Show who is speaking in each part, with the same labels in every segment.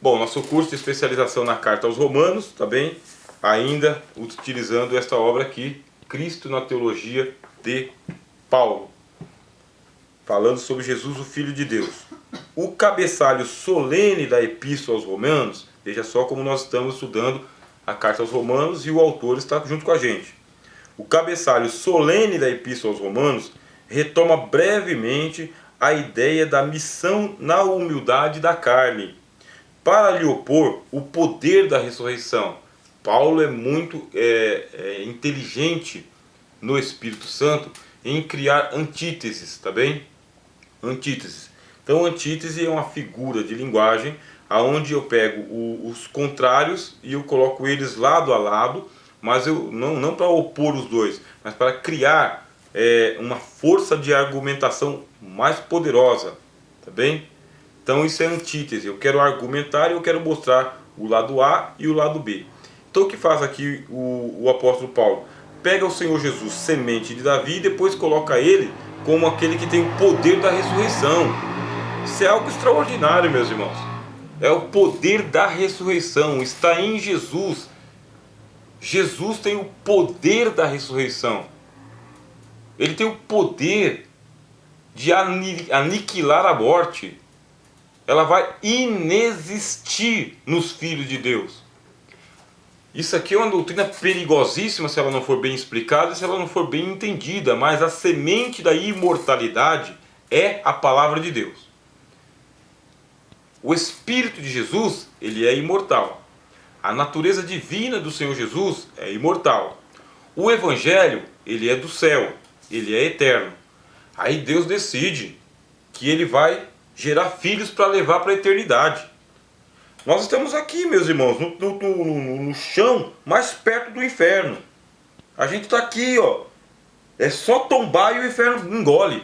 Speaker 1: Bom, nosso curso de especialização na carta aos Romanos, tá bem? Ainda utilizando esta obra aqui, Cristo na Teologia de Paulo, falando sobre Jesus, o Filho de Deus. O cabeçalho solene da Epístola aos Romanos, veja só como nós estamos estudando a carta aos Romanos e o autor está junto com a gente. O cabeçalho solene da Epístola aos Romanos retoma brevemente a ideia da missão na humildade da carne, para lhe opor o poder da ressurreição. Paulo é muito inteligente no Espírito Santo em criar antíteses, tá bem? Antíteses. Então, antítese é uma figura de linguagem aonde eu pego os contrários e eu coloco eles lado a lado, mas eu não para opor os dois, mas para criar uma força de argumentação mais poderosa, tá bem? Então isso é antítese, eu quero argumentar e eu quero mostrar o lado A e o lado B. Então o que faz aqui o apóstolo Paulo? Pega o Senhor Jesus, semente de Davi, e depois coloca ele como aquele que tem o poder da ressurreição. Isso é algo extraordinário, meus irmãos. É o poder da ressurreição, está em Jesus. Jesus tem o poder da ressurreição. Ele tem o poder de aniquilar a morte. Ela vai inexistir nos filhos de Deus. Isso aqui é uma doutrina perigosíssima se ela não for bem explicada, se ela não for bem entendida, mas a semente da imortalidade é a palavra de Deus. O Espírito de Jesus, ele é imortal. A natureza divina do Senhor Jesus é imortal. O Evangelho, ele é do céu, ele é eterno. Aí Deus decide que ele vai gerar filhos para levar para a eternidade. Nós estamos aqui, meus irmãos, no chão mais perto do inferno. A gente está aqui, ó. É só tombar e o inferno engole.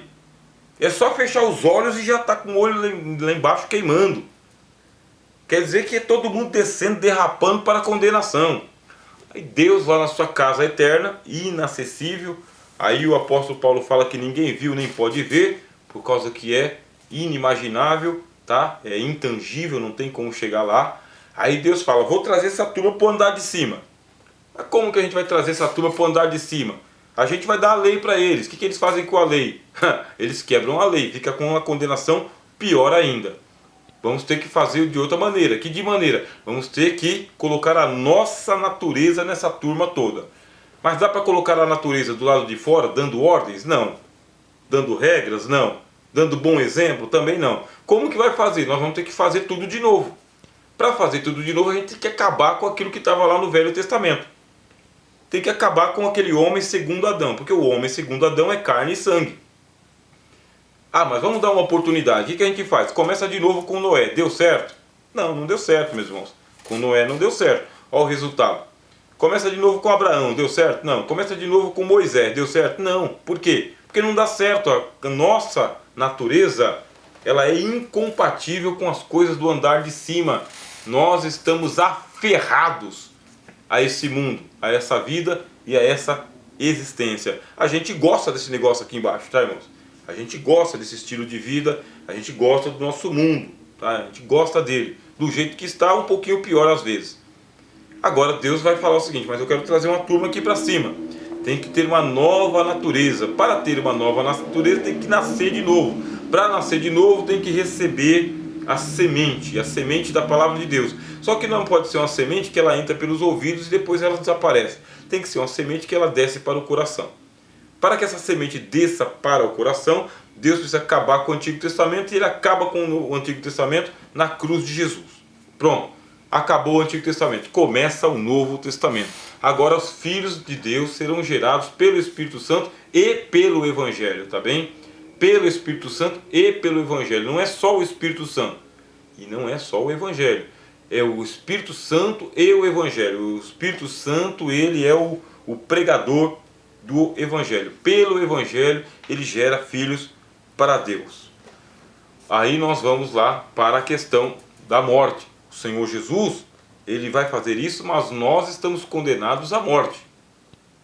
Speaker 1: É só fechar os olhos e já está com o olho lá embaixo queimando. Quer dizer que é todo mundo descendo, derrapando para a condenação. Aí Deus lá na sua casa eterna, inacessível. Aí o apóstolo Paulo fala que ninguém viu nem pode ver, por causa que é inimaginável, tá? É intangível, não tem como chegar lá. Aí Deus fala, vou trazer essa turma para o andar de cima. Mas como que a gente vai trazer essa turma para o andar de cima? A gente vai dar a lei para eles. O que eles fazem com a lei? Eles quebram a lei, fica com uma condenação pior ainda. Vamos ter que fazer de outra maneira. Que de maneira? Vamos ter que colocar a nossa natureza nessa turma toda. Mas dá para colocar a natureza do lado de fora, dando ordens? Não. Dando regras? Não. Dando bom exemplo? Também não. Como que vai fazer? Nós vamos ter que fazer tudo de novo. Para fazer tudo de novo, a gente tem que acabar com aquilo que estava lá no Velho Testamento. Tem que acabar com aquele homem segundo Adão, porque o homem segundo Adão é carne e sangue. Ah, mas vamos dar uma oportunidade. O que a gente faz? Começa de novo com Noé. Deu certo? Não, não deu certo, meus irmãos. Com Noé não deu certo. Olha o resultado. Começa de novo com Abraão. Deu certo? Não. Começa de novo com Moisés. Deu certo? Não. Por quê? Porque não dá certo. A nossa natureza, ela é incompatível com as coisas do andar de cima. Nós estamos aferrados a esse mundo, a essa vida e a essa existência. A gente gosta desse negócio aqui embaixo, tá, irmãos? A gente gosta desse estilo de vida, a gente gosta do nosso mundo, tá? A gente gosta dele, do jeito que está, um pouquinho pior às vezes. Agora Deus vai falar o seguinte, mas eu quero trazer uma turma aqui para cima. Tem que ter uma nova natureza. Para ter uma nova natureza tem que nascer de novo. Para nascer de novo tem que receber a semente da palavra de Deus. Só que não pode ser uma semente que ela entra pelos ouvidos e depois ela desaparece. Tem que ser uma semente que ela desce para o coração. Para que essa semente desça para o coração, Deus precisa acabar com o Antigo Testamento, e ele acaba com o Antigo Testamento na cruz de Jesus. Pronto, acabou o Antigo Testamento, começa o Novo Testamento. Agora os filhos de Deus serão gerados pelo Espírito Santo e pelo Evangelho, tá bem? Pelo Espírito Santo e pelo Evangelho. Não é só o Espírito Santo, e não é só o Evangelho. É o Espírito Santo e o Evangelho. O Espírito Santo, ele é o pregador do Evangelho. Pelo Evangelho ele gera filhos para Deus. Aí nós vamos lá para a questão da morte. O Senhor Jesus, ele vai fazer isso, mas nós estamos condenados à morte.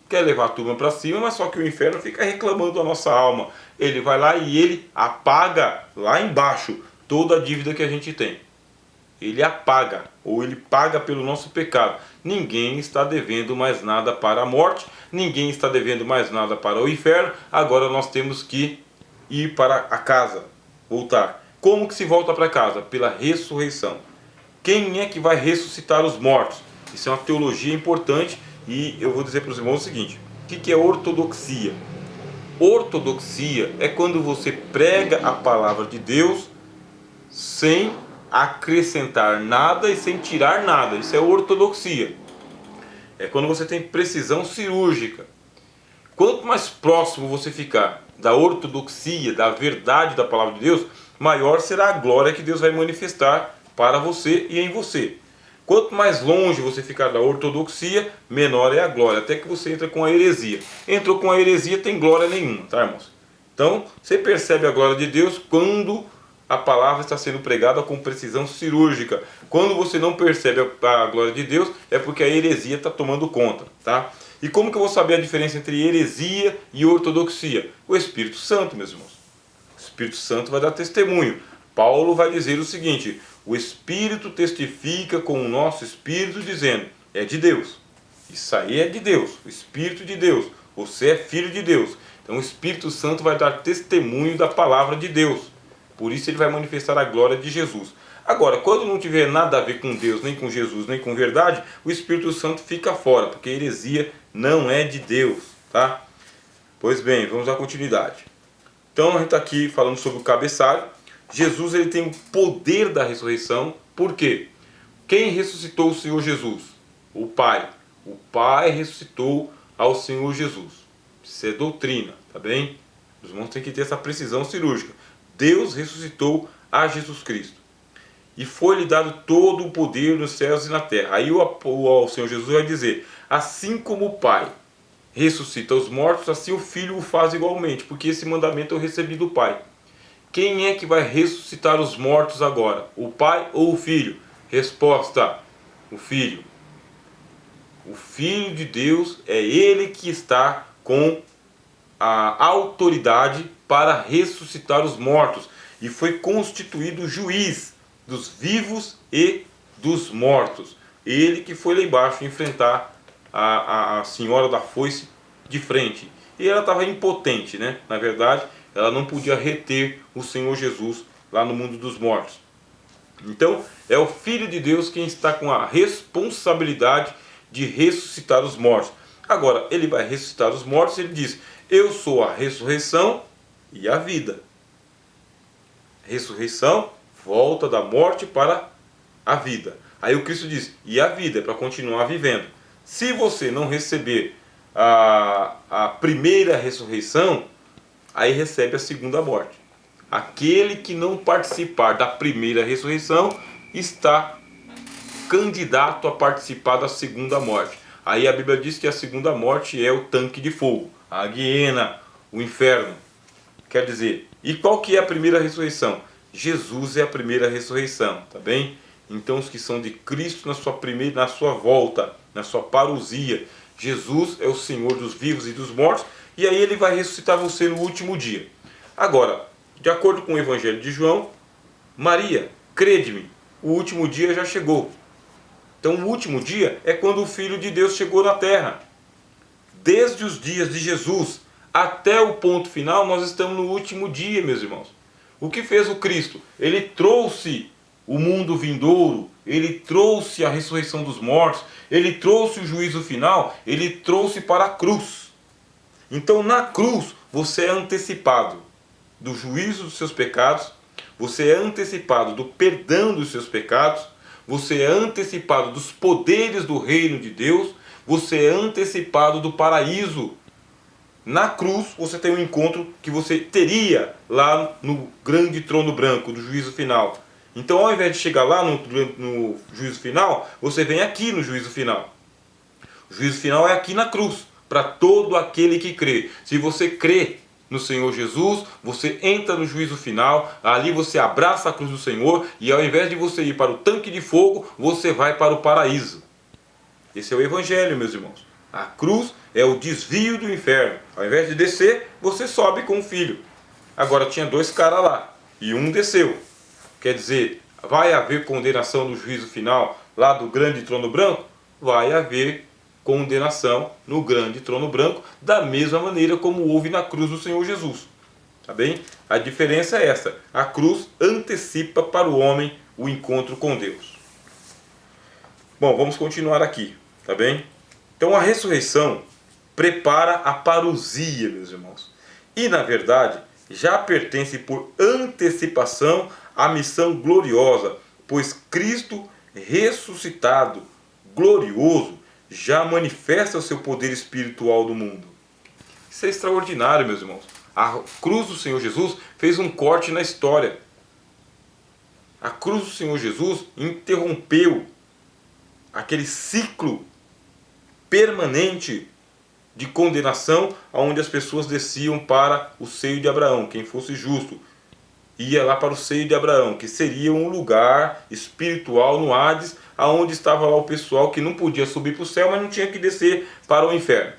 Speaker 1: Quer levar a turma para cima, mas só que o inferno fica reclamando da nossa alma. Ele vai lá e ele apaga lá embaixo toda a dívida que a gente tem. ele apaga, ou ele paga pelo nosso pecado. Ninguém está devendo mais nada para a morte, ninguém está devendo mais nada para o inferno. Agora nós temos que ir para a casa, voltar. Como que se volta para casa? Pela ressurreição. Quem é que vai ressuscitar os mortos? Isso é uma teologia importante e eu vou dizer para os irmãos o seguinte: o que é ortodoxia? Ortodoxia é quando você prega a palavra de Deus sem acrescentar nada e sem tirar nada. Isso é ortodoxia. É quando você tem precisão cirúrgica. Quanto mais próximo você ficar da ortodoxia, da verdade da palavra de Deus, maior será a glória que Deus vai manifestar para você e em você. Quanto mais longe você ficar da ortodoxia, menor é a glória, até que você entra com a heresia. Entrou com a heresia, tem glória nenhuma, tá, irmãos? Então, você percebe a glória de Deus quando a palavra está sendo pregada com precisão cirúrgica. Quando você não percebe a glória de Deus, é porque a heresia está tomando conta, tá? E como que eu vou saber a diferença entre heresia e ortodoxia? O Espírito Santo, meus irmãos. O Espírito Santo vai dar testemunho. Paulo vai dizer o seguinte: o Espírito testifica com o nosso Espírito, dizendo, é de Deus. Isso aí é de Deus, o Espírito de Deus. Você é filho de Deus. Então o Espírito Santo vai dar testemunho da palavra de Deus. Por isso ele vai manifestar a glória de Jesus. Agora, quando não tiver nada a ver com Deus, nem com Jesus, nem com verdade, o Espírito Santo fica fora, porque a heresia não é de Deus, tá? Pois bem, vamos dar continuidade. Então a gente está aqui falando sobre o cabeçalho. Jesus, ele tem o poder da ressurreição. Por quê? Quem ressuscitou o Senhor Jesus? O Pai. O Pai ressuscitou ao Senhor Jesus. Isso é doutrina, tá bem? Os irmãos têm que ter essa precisão cirúrgica. Deus ressuscitou a Jesus Cristo. E foi-lhe dado todo o poder nos céus e na terra. Aí o Senhor Jesus vai dizer: assim como o Pai ressuscita os mortos, assim o Filho o faz igualmente, porque esse mandamento eu recebi do Pai. Quem é que vai ressuscitar os mortos agora? O Pai ou o Filho? Resposta: o Filho. O Filho de Deus é ele que está com a autoridade para ressuscitar os mortos. E foi constituído juiz dos vivos e dos mortos. Ele que foi lá embaixo enfrentar a senhora da foice de frente. E ela estava impotente, né? Na verdade, ela não podia reter o Senhor Jesus lá no mundo dos mortos. Então, é o Filho de Deus quem está com a responsabilidade de ressuscitar os mortos. Agora, ele vai ressuscitar os mortos, ele diz: eu sou a ressurreição e a vida. Ressurreição, volta da morte para a vida. Aí o Cristo diz: e a vida é para continuar vivendo. Se você não receber a primeira ressurreição, aí recebe a segunda morte. Aquele que não participar da primeira ressurreição está candidato a participar da segunda morte. Aí a Bíblia diz que a segunda morte é o tanque de fogo, a guiena, o inferno. Quer dizer, e qual que é a primeira ressurreição? Jesus é a primeira ressurreição, tá bem? Então os que são de Cristo na sua volta, na sua parousia, Jesus é o Senhor dos vivos e dos mortos, e aí ele vai ressuscitar você no último dia. Agora, de acordo com o Evangelho de João, Maria, crede-me, o último dia já chegou. Então o último dia é quando o Filho de Deus chegou na terra. Desde os dias de Jesus até o ponto final, nós estamos no último dia, meus irmãos. O que fez o Cristo? Ele trouxe o mundo vindouro, ele trouxe a ressurreição dos mortos, ele trouxe o juízo final, ele trouxe para a cruz. Então na cruz você é antecipado do juízo dos seus pecados, você é antecipado do perdão dos seus pecados, você é antecipado dos poderes do reino de Deus, você é antecipado do paraíso. Na cruz você tem um encontro que você teria lá no grande trono branco do juízo final. Então ao invés de chegar lá no juízo final, você vem aqui no juízo final. O juízo final é aqui na cruz, para todo aquele que crê. Se você crê no Senhor Jesus, você entra no juízo final, ali você abraça a cruz do Senhor, e ao invés de você ir para o tanque de fogo, você vai para o paraíso. Esse é o Evangelho, meus irmãos. A cruz é o desvio do inferno. Ao invés de descer, você sobe com o Filho. Agora tinha dois caras lá, e um desceu. Quer dizer, Vai haver condenação no juízo final lá do grande trono branco? Vai haver condenação no grande trono branco, da mesma maneira como houve na cruz do Senhor Jesus. Tá bem? A diferença é essa: a cruz antecipa para o homem o encontro com Deus. Bom, vamos continuar aqui, tá bem? Então a ressurreição prepara a parousia, meus irmãos. E na verdade, já pertence por antecipação à missão gloriosa, pois Cristo ressuscitado, glorioso, já manifesta o seu poder espiritual no mundo. Isso é extraordinário, meus irmãos. A cruz do Senhor Jesus fez um corte na história. A cruz do Senhor Jesus interrompeu aquele ciclo permanente de condenação, onde as pessoas desciam para o seio de Abraão. Quem fosse justo ia lá para o seio de Abraão, que seria um lugar espiritual no Hades, aonde estava lá o pessoal que não podia subir para o céu, mas não tinha que descer para o inferno.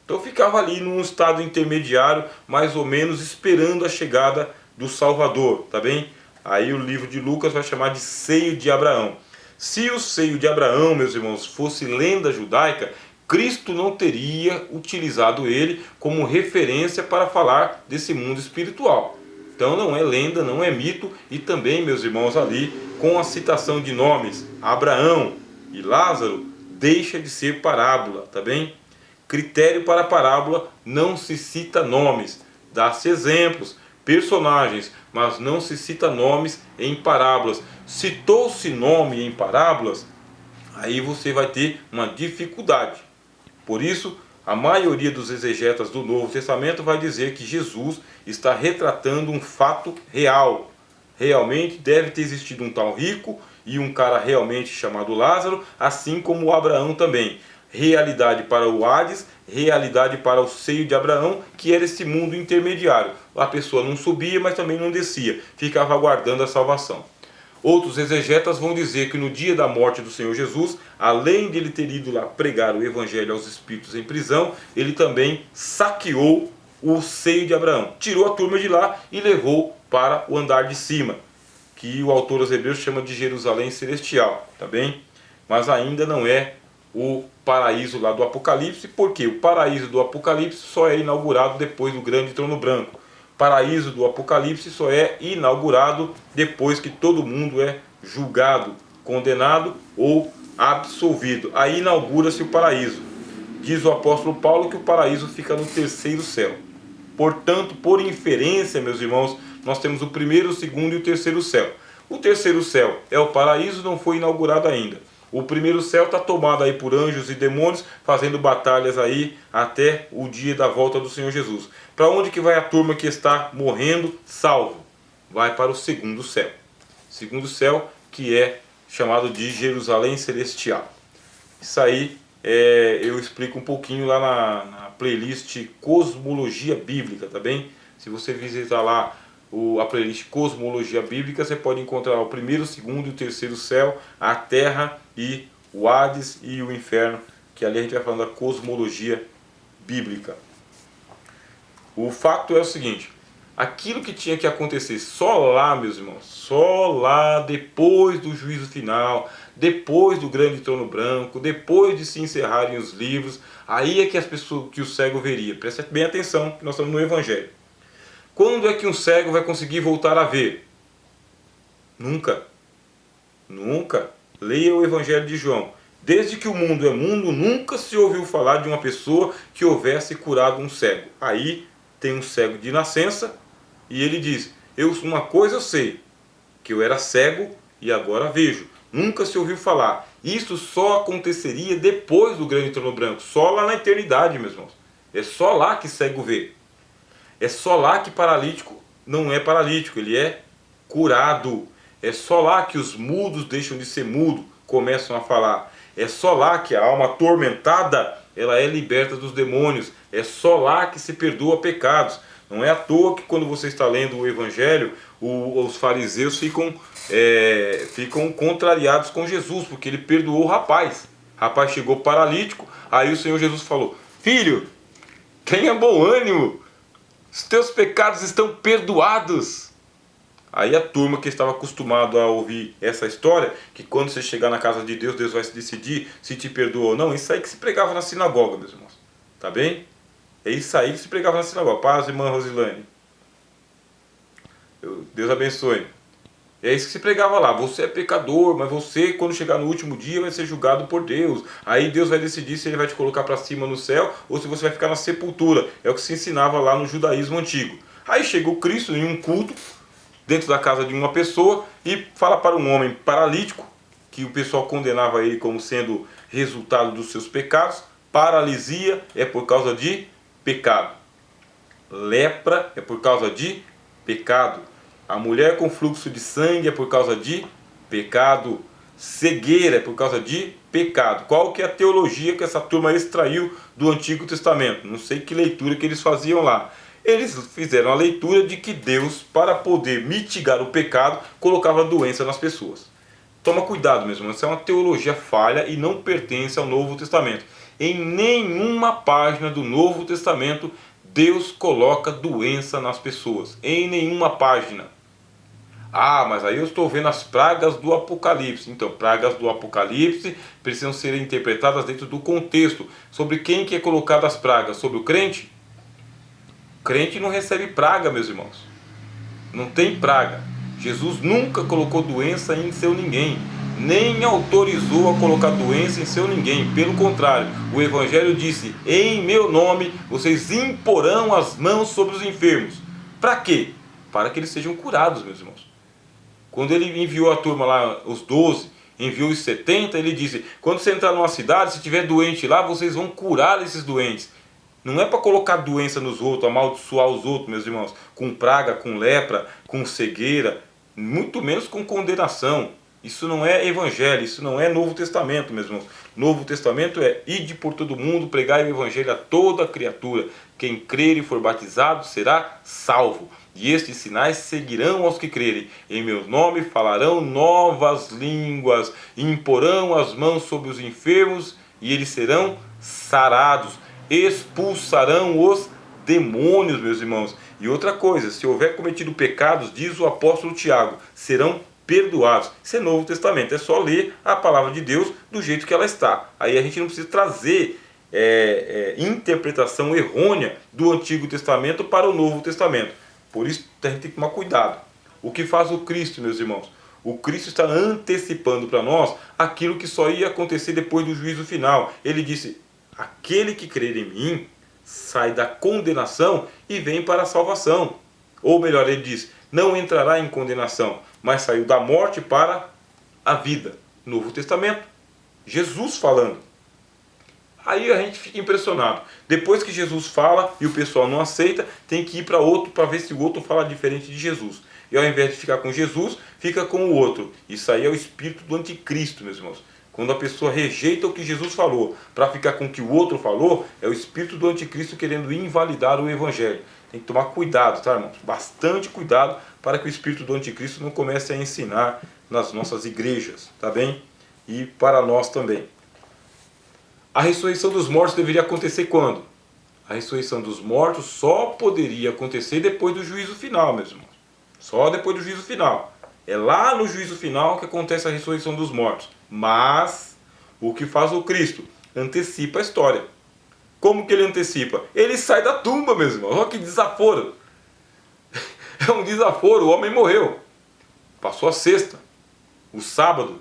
Speaker 1: Então ficava ali num estado intermediário, mais ou menos esperando a chegada do Salvador, tá bem? Aí o livro de Lucas vai chamar de seio de Abraão. Se o seio de Abraão, meus irmãos, fosse lenda judaica, Cristo não teria utilizado ele como referência para falar desse mundo espiritual. Então não é lenda, não é mito, e também, meus irmãos, ali com a citação de nomes Abraão e Lázaro, deixa de ser parábola, tá bem? Critério para parábola: não se cita nomes, dá-se exemplos, personagens, mas não se cita nomes em parábolas. Citou-se nome em parábolas, aí você vai ter uma dificuldade. Por isso, a maioria dos exegetas do Novo Testamento vai dizer que Jesus está retratando um fato real. Realmente deve ter existido um tal rico e um cara realmente chamado Lázaro, assim como o Abraão também. Realidade para o Hades, realidade para o seio de Abraão, que era esse mundo intermediário. A pessoa não subia, mas também não descia, ficava aguardando a salvação. Outros exegetas vão dizer que no dia da morte do Senhor Jesus, além de ele ter ido lá pregar o evangelho aos espíritos em prisão, ele também saqueou o seio de Abraão. Tirou a turma de lá e levou para o andar de cima, que o autor aos Hebreus chama de Jerusalém Celestial, tá bem? Mas ainda não é o paraíso lá do Apocalipse, porque o paraíso do Apocalipse só é inaugurado depois do grande trono branco. Paraíso do Apocalipse só é inaugurado depois que todo mundo é julgado, condenado ou absolvido. Aí inaugura-se o paraíso. Diz o apóstolo Paulo que o paraíso fica no terceiro céu. Portanto, por inferência, meus irmãos, nós temos o primeiro, o segundo e o terceiro céu. O terceiro céu é o paraíso, não foi inaugurado ainda. O primeiro céu está tomado aí por anjos e demônios, fazendo batalhas aí até o dia da volta do Senhor Jesus. Para onde que vai a turma que está morrendo salvo? Vai para o segundo céu. Segundo céu, que é chamado de Jerusalém Celestial. Isso aí eu explico um pouquinho lá na playlist Cosmologia Bíblica, tá bem? Se você visitar lá a playlist Cosmologia Bíblica, você pode encontrar o primeiro, o segundo e o terceiro céu, a terra e o Hades e o inferno, que ali a gente vai falando da cosmologia bíblica. O fato é o seguinte: aquilo que tinha que acontecer só lá, meus irmãos, só lá depois do juízo final, depois do grande trono branco, depois de se encerrarem os livros, aí é que as pessoas, que o cego veria. Presta bem atenção, que nós estamos no Evangelho. Quando é que um cego vai conseguir voltar a ver? Nunca. Nunca. Leia o Evangelho de João. Desde que o mundo é mundo, nunca se ouviu falar de uma pessoa que houvesse curado um cego. Aí tem um cego de nascença e ele diz: uma coisa eu sei, que eu era cego e agora vejo. Nunca se ouviu falar. Isso só aconteceria depois do grande trono branco, só lá na eternidade, meus irmãos. É só lá que cego vê. É só lá que paralítico não é paralítico, ele é curado. É só lá que os mudos deixam de ser mudos, começam a falar. É só lá que a alma atormentada, ela é liberta dos demônios. É só lá que se perdoa pecados. Não é à toa que quando você está lendo o Evangelho, os fariseus ficam contrariados com Jesus, porque ele perdoou o rapaz. O rapaz chegou paralítico, aí o Senhor Jesus falou: filho, tenha bom ânimo, os teus pecados estão perdoados. Aí a turma que estava acostumado a ouvir essa história, que quando você chegar na casa de Deus, Deus vai se decidir se te perdoa ou não, isso aí que se pregava na sinagoga, meus irmãos. Tá bem? É isso aí que se pregava na sinagoga. Paz, irmã Rosilane. Deus abençoe. É isso que se pregava lá. Você é pecador, mas você, quando chegar no último dia, vai ser julgado por Deus. Aí Deus vai decidir se ele vai te colocar para cima no céu ou se você vai ficar na sepultura. É o que se ensinava lá no judaísmo antigo. Aí chegou Cristo em um culto, dentro da casa de uma pessoa, e fala para um homem paralítico, que o pessoal condenava ele como sendo resultado dos seus pecados. Paralisia é por causa de pecado. Lepra é por causa de pecado. A mulher com fluxo de sangue é por causa de pecado. Cegueira é por causa de pecado. Qual que é a teologia que essa turma extraiu do Antigo Testamento? Não sei que leitura que eles faziam lá. Eles fizeram a leitura de que Deus, para poder mitigar o pecado, colocava doença nas pessoas. Toma cuidado, meus irmãos, isso é uma teologia falha e não pertence ao Novo Testamento. Em nenhuma página do Novo Testamento Deus coloca doença nas pessoas. Em nenhuma página. Ah, mas aí eu estou vendo as pragas do Apocalipse. Então, pragas do Apocalipse precisam ser interpretadas dentro do contexto. Sobre quem que é colocado as pragas? Sobre o crente? O crente não recebe praga, meus irmãos. Não tem praga. Jesus nunca colocou doença em seu ninguém. Nem autorizou a colocar doença em seu ninguém. Pelo contrário, o Evangelho disse: em meu nome vocês imporão as mãos sobre os enfermos. Para quê? Para que eles sejam curados, meus irmãos. Quando ele enviou a turma lá, os 12, enviou os 70, ele disse: quando você entrar numa cidade, se tiver doente lá, vocês vão curar esses doentes. Não é para colocar doença nos outros, amaldiçoar os outros, meus irmãos, com praga, com lepra, com cegueira, muito menos com condenação. Isso não é evangelho, isso não é Novo Testamento, meus irmãos. Novo Testamento é: ide por todo mundo, pregai o evangelho a toda criatura. Quem crer e for batizado será salvo. E estes sinais seguirão aos que crerem. Em meu nome falarão novas línguas, imporão as mãos sobre os enfermos e eles serão sarados. Expulsarão os demônios, meus irmãos. E outra coisa, se houver cometido pecados, diz o apóstolo Tiago, serão perdoados. Isso é Novo Testamento, é só ler a palavra de Deus do jeito que ela está. Aí a gente não precisa trazer interpretação errônea do Antigo Testamento para o Novo Testamento. Por isso a gente tem que tomar cuidado. O que faz o Cristo, meus irmãos? O Cristo está antecipando para nós aquilo que só ia acontecer depois do juízo final. Ele disse: aquele que crer em mim sai da condenação e vem para a salvação. Ou melhor, ele diz: não entrará em condenação, mas saiu da morte para a vida. Novo Testamento. Jesus falando. Aí a gente fica impressionado. Depois que Jesus fala e o pessoal não aceita, tem que ir para outro para ver se o outro fala diferente de Jesus. E ao invés de ficar com Jesus, fica com o outro. Isso aí é o espírito do anticristo, meus irmãos. Quando a pessoa rejeita o que Jesus falou para ficar com o que o outro falou, é o espírito do anticristo querendo invalidar o evangelho. Tem que tomar cuidado, tá, irmãos? Bastante cuidado para que o espírito do anticristo não comece a ensinar nas nossas igrejas, tá bem? E para nós também. A ressurreição dos mortos deveria acontecer quando? A ressurreição dos mortos só poderia acontecer depois do juízo final, meus irmãos. Só depois do juízo final. É lá no juízo final que acontece a ressurreição dos mortos. Mas o que faz o Cristo? Antecipa a história. Como que ele antecipa? Ele sai da tumba, meus irmãos. Olha que desaforo. É um desaforo, o homem morreu. Passou a sexta, o sábado.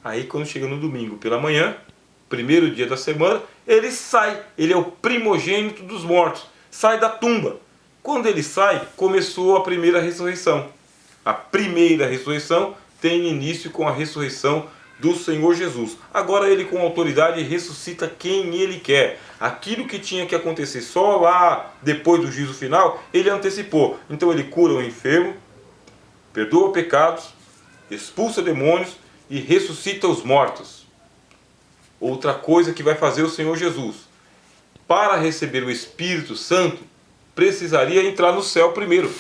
Speaker 1: Aí quando chega no domingo pela manhã, primeiro dia da semana, ele sai. Ele é o primogênito dos mortos. Sai da tumba. Quando ele sai, começou a primeira ressurreição. A primeira ressurreição tem início com a ressurreição do Senhor Jesus. Agora ele com autoridade ressuscita quem ele quer. Aquilo que tinha que acontecer só lá depois do juízo final, ele antecipou. Então ele cura o enfermo, perdoa pecados, expulsa demônios e ressuscita os mortos. Outra coisa que vai fazer o Senhor Jesus, para receber o Espírito Santo, precisaria entrar no céu primeiro.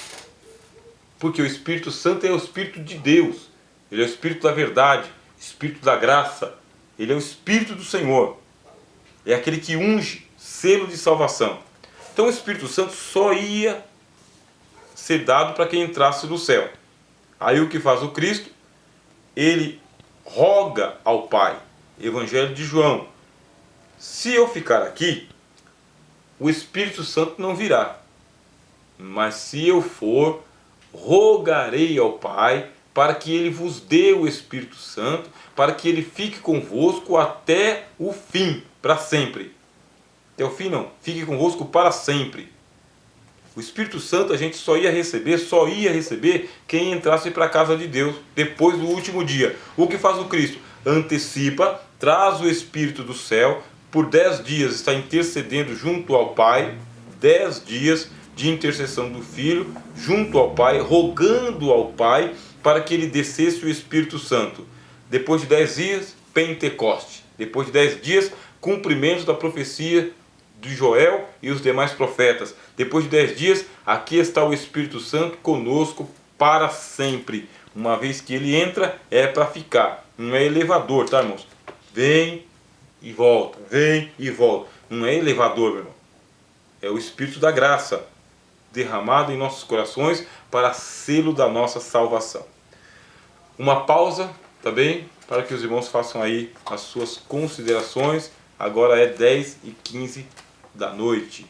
Speaker 1: Porque o Espírito Santo é o Espírito de Deus. Ele é o Espírito da verdade, Espírito da graça. Ele é o Espírito do Senhor. É aquele que unge, selo de salvação. Então o Espírito Santo só ia ser dado para quem entrasse no céu. Aí o que faz o Cristo? Ele roga ao Pai. Evangelho de João. Se eu ficar aqui, o Espírito Santo não virá. Mas se eu for, rogarei ao Pai para que ele vos dê o Espírito Santo, para que ele fique convosco até o fim, para sempre. Até o fim não, fique convosco para sempre. O Espírito Santo a gente só ia receber quem entrasse para a casa de Deus depois do último dia. O que faz o Cristo? Antecipa, traz o Espírito do céu, por 10 dias está intercedendo junto ao Pai, 10 dias de intercessão do Filho junto ao Pai, rogando ao Pai para que ele descesse o Espírito Santo. Depois de 10 dias, Pentecoste. Depois de 10 dias, cumprimento da profecia de Joel e os demais profetas. Depois de 10 dias, aqui está o Espírito Santo conosco para sempre. Uma vez que ele entra, é para ficar. Não é elevador, tá, irmãos? Vem e volta, vem e volta. Não é elevador, meu irmão. É o Espírito da graça derramado em nossos corações para selo da nossa salvação. Uma pausa também para que os irmãos façam aí as suas considerações. Agora é 10h15 da noite.